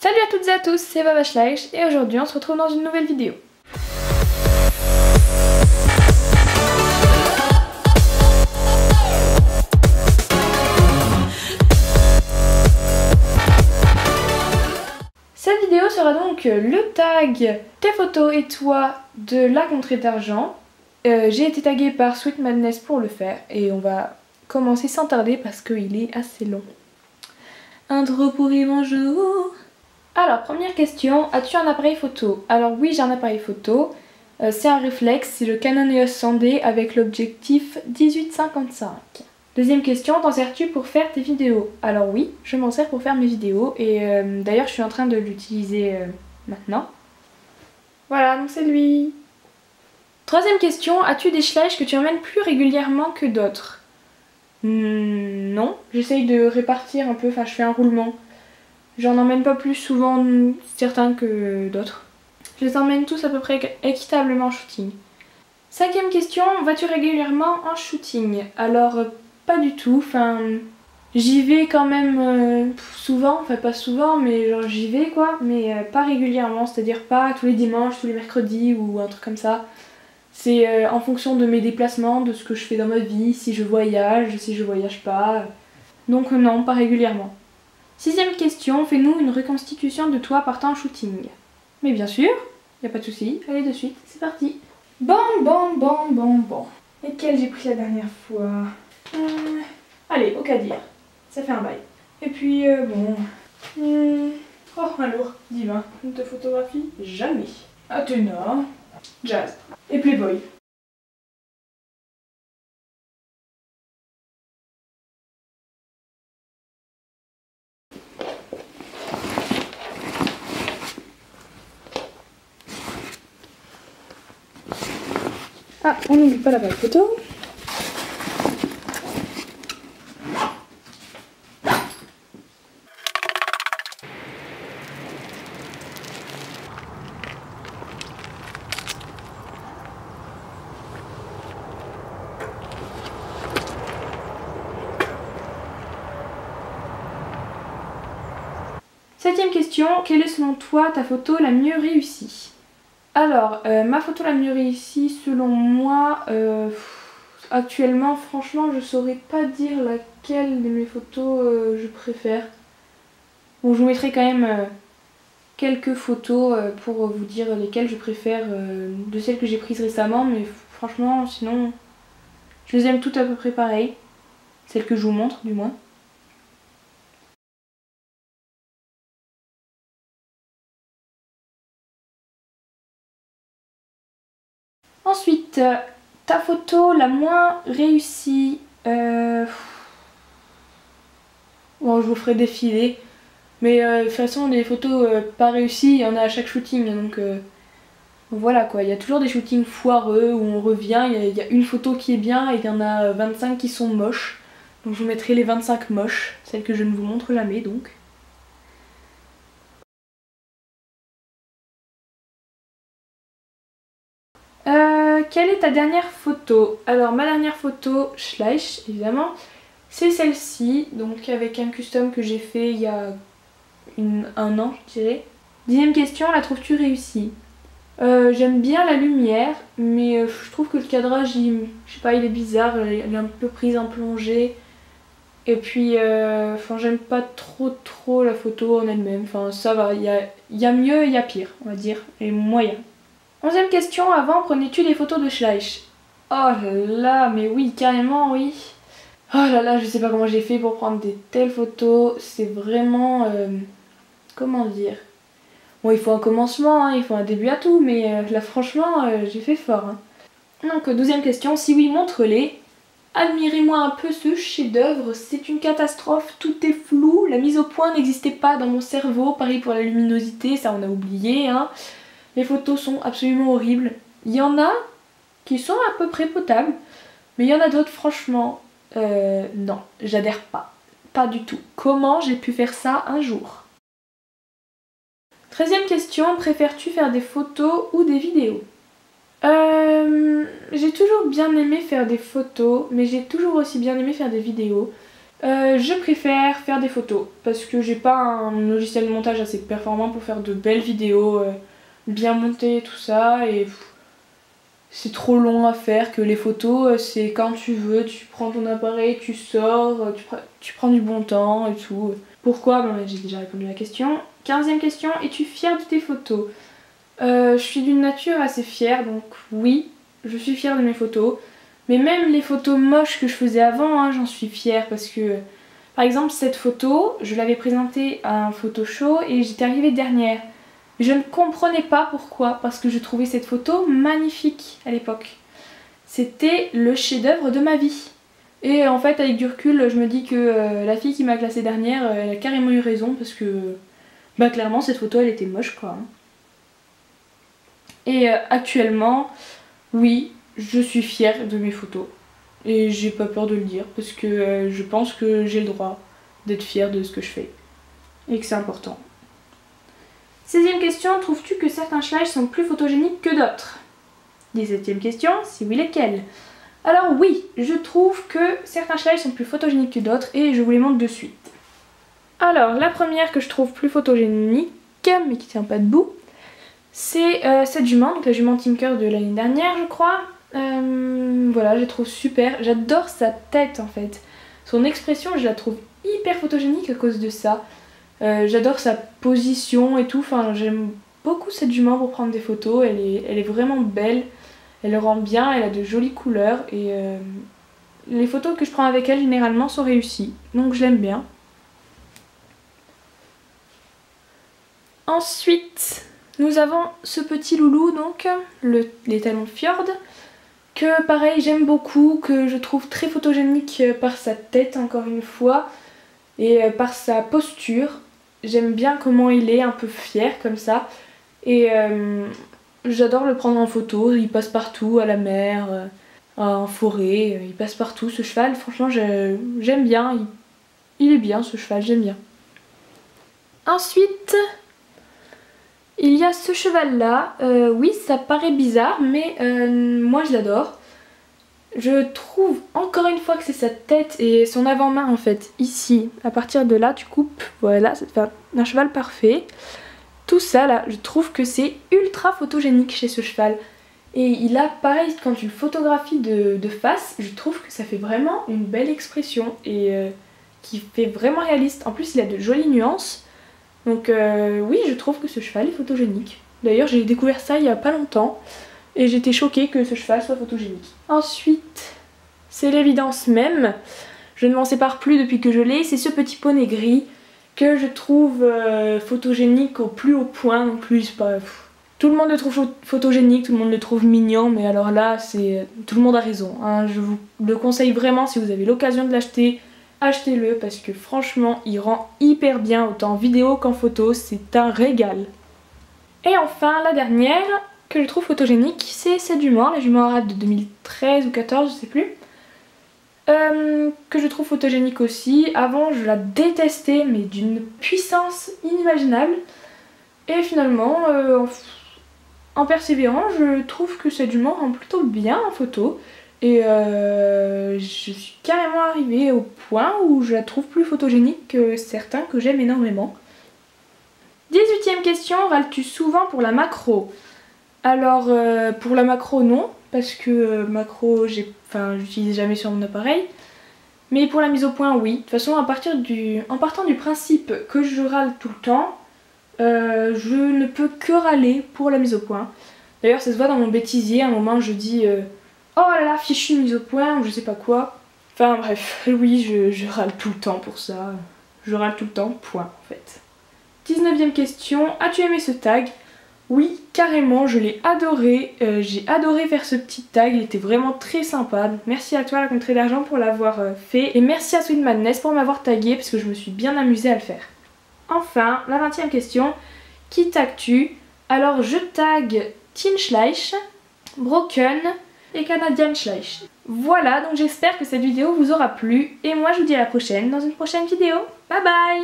Salut à toutes et à tous, c'est Vavashlife et aujourd'hui on se retrouve dans une nouvelle vidéo. Cette vidéo sera donc le tag tes photos et toi de la contrée d'argent. J'ai été taguée par Sweet Madness pour le faire et on va commencer sans tarder parce qu'il est assez long. Intro pourri, bonjour. Alors, première question, as-tu un appareil photo? Alors oui, j'ai un appareil photo, c'est un réflexe, c'est le Canon EOS 100D avec l'objectif 18-55. Deuxième question, t'en sers-tu pour faire tes vidéos? Alors oui, je m'en sers pour faire mes vidéos et d'ailleurs je suis en train de l'utiliser maintenant. Voilà, donc c'est lui. Troisième question, as-tu des schleiches que tu emmènes plus régulièrement que d'autres? Non, j'essaye de répartir un peu, enfin je fais un roulement. J'en emmène pas plus souvent certains que d'autres. Je les emmène tous à peu près équitablement en shooting. Cinquième question, vas-tu régulièrement en shooting? Alors pas du tout, enfin j'y vais quand même souvent, enfin pas souvent mais genre j'y vais quoi, mais pas régulièrement, c'est-à-dire pas tous les dimanches, tous les mercredis ou un truc comme ça. C'est en fonction de mes déplacements, de ce que je fais dans ma vie, si je voyage, si je voyage pas. Donc non, pas régulièrement. Sixième question, fais-nous une reconstitution de toi partant en shooting. Mais bien sûr, y a pas de souci, allez de suite, c'est parti. Bon. Lesquels j'ai pris la dernière fois? Allez, au Cadir, ça fait un bail. Et puis bon... Oh, un lourd, divin, une de photographie, jamais. Athéna, Jazz et Playboy. Ah, on n'oublie pas l'appareil photo. Septième question, quelle est selon toi ta photo la mieux réussie? Alors, ma photo la mieux réussie selon moi, actuellement franchement je saurais pas dire laquelle de mes photos je préfère. Bon, je vous mettrai quand même quelques photos pour vous dire lesquelles je préfère de celles que j'ai prises récemment, mais franchement sinon je les aime toutes à peu près pareilles, celles que je vous montre du moins. Ensuite, ta photo la moins réussie, bon je vous ferai défiler, mais de toute façon les photos pas réussies, il y en a à chaque shooting, donc voilà quoi, il y a toujours des shootings foireux où on revient, il y a une photo qui est bien et il y en a 25 qui sont moches, donc je vous mettrai les 25 moches, celles que je ne vous montre jamais donc. Quelle est ta dernière photo? Alors ma dernière photo, Schleich évidemment, c'est celle-ci, donc avec un custom que j'ai fait il y a un an je dirais. Dixième question, la trouves-tu réussie? J'aime bien la lumière, mais je trouve que le cadrage, je sais pas, il est bizarre, il est un peu prise en plongée. Et puis, enfin j'aime pas trop la photo en elle-même, enfin ça va, il y a mieux et il y a pire, on va dire, et moyen. Onzième question, avant prenais-tu des photos de Schleich? Oh là là, mais oui, carrément oui. Oh là là, je sais pas comment j'ai fait pour prendre des telles photos, c'est vraiment... comment dire? Bon, il faut un commencement, hein, il faut un début à tout, mais là franchement, j'ai fait fort. Hein. Donc, 12e question, si oui, montre-les. Admirez-moi un peu ce chef-d'œuvre, c'est une catastrophe, tout est flou, la mise au point n'existait pas dans mon cerveau, pareil pour la luminosité, ça on a oublié, hein. Les photos sont absolument horribles. Il y en a qui sont à peu près potables, mais il y en a d'autres, franchement, non, j'adhère pas. Pas du tout. Comment j'ai pu faire ça un jour? 13e question, préfères-tu faire des photos ou des vidéos? J'ai toujours bien aimé faire des photos, mais j'ai toujours aussi bien aimé faire des vidéos. Je préfère faire des photos parce que j'ai pas un logiciel de montage assez performant pour faire de belles vidéos bien montées, tout ça, et c'est trop long à faire que les photos, c'est quand tu veux, tu prends ton appareil, tu sors, tu prends du bon temps et tout. Pourquoi? Bon, j'ai déjà répondu à la question. 15e question, es-tu fière de tes photos? Je suis d'une nature assez fière, donc oui, je suis fière de mes photos. Mais même les photos moches que je faisais avant, hein, j'en suis fière parce que, par exemple, cette photo, je l'avais présentée à un photo show et j'étais arrivée dernière. Je ne comprenais pas pourquoi, parce que je trouvais cette photo magnifique à l'époque. C'était le chef-d'œuvre de ma vie. Et en fait, avec du recul, je me dis que la fille qui m'a classée dernière, elle a carrément eu raison parce que, bah clairement, cette photo, elle était moche, quoi. Et actuellement, oui, je suis fière de mes photos. Et j'ai pas peur de le dire parce que je pense que j'ai le droit d'être fière de ce que je fais. Et que c'est important. 16e question, trouves-tu que certains slides sont plus photogéniques que d'autres? 17e question, si oui, lesquels? Alors oui, je trouve que certains slides sont plus photogéniques que d'autres et je vous les montre de suite. Alors, la première que je trouve plus photogénique, mais qui tient pas debout, c'est cette jument, donc la jument Tinker de l'année dernière, je crois. Voilà, je la trouve super. J'adore sa tête en fait. Son expression, je la trouve hyper photogénique à cause de ça. J'adore sa position et tout, enfin j'aime beaucoup cette jument pour prendre des photos, elle est vraiment belle, elle le rend bien, elle a de jolies couleurs et les photos que je prends avec elle généralement sont réussies, donc je l'aime bien. Ensuite, nous avons ce petit loulou, donc les talons Fjord, que pareil j'aime beaucoup, que je trouve très photogénique par sa tête encore une fois et par sa posture. J'aime bien comment il est, un peu fier comme ça. Et j'adore le prendre en photo, il passe partout, à la mer, en forêt, il passe partout ce cheval. Franchement j'aime bien, il est bien ce cheval, j'aime bien. Ensuite, il y a ce cheval là, oui ça paraît bizarre mais moi je l'adore. Je trouve encore une fois que c'est sa tête et son avant-main en fait, ici, à partir de là tu coupes, voilà, ça te fait un cheval parfait. Tout ça là, je trouve que c'est ultra photogénique chez ce cheval. Et il a pareil, quand tu le photographies de face, je trouve que ça fait vraiment une belle expression et qui fait vraiment réaliste. En plus il a de jolies nuances, donc oui je trouve que ce cheval est photogénique. D'ailleurs j'ai découvert ça il y a pas longtemps. Et j'étais choquée que ce cheval soit photogénique. Ensuite, c'est l'évidence même. Je ne m'en sépare plus depuis que je l'ai. C'est ce petit poney gris que je trouve photogénique au plus haut point. En plus, tout le monde le trouve photogénique, tout le monde le trouve mignon. Mais alors là, tout le monde a raison. Hein. Je vous le conseille vraiment si vous avez l'occasion de l'acheter. Achetez-le parce que franchement, il rend hyper bien autant en vidéo qu'en photo. C'est un régal. Et enfin, la dernière que je trouve photogénique, c'est cette jument, la jument arade de 2013 ou 2014, je sais plus. Que je trouve photogénique aussi. Avant, je la détestais, mais d'une puissance inimaginable. Et finalement, en persévérant, je trouve que cette jument rend plutôt bien en photo. Et je suis carrément arrivée au point où je la trouve plus photogénique que certains que j'aime énormément. 18e question, râles-tu souvent pour la macro? Alors pour la macro non, parce que macro j'utilise jamais sur mon appareil. Mais pour la mise au point oui. De toute façon en partant du principe que je râle tout le temps, je ne peux que râler pour la mise au point. D'ailleurs ça se voit dans mon bêtisier, à un moment je dis oh là là fichu mise au point ou je sais pas quoi. Enfin bref, oui je râle tout le temps pour ça. Je râle tout le temps, point en fait. 19e question, as-tu aimé ce tag? Oui, carrément, je l'ai adoré. J'ai adoré faire ce petit tag, il était vraiment très sympa. Donc merci à toi la contrée d'argent pour l'avoir fait. Et merci à Sweet Madness pour m'avoir tagué parce que je me suis bien amusée à le faire. Enfin, la 20e question, qui tagues-tu? Alors je tag Teen Schleich, Broken et Canadian Schleich. Voilà, donc j'espère que cette vidéo vous aura plu. Et moi je vous dis à la prochaine dans une prochaine vidéo. Bye bye!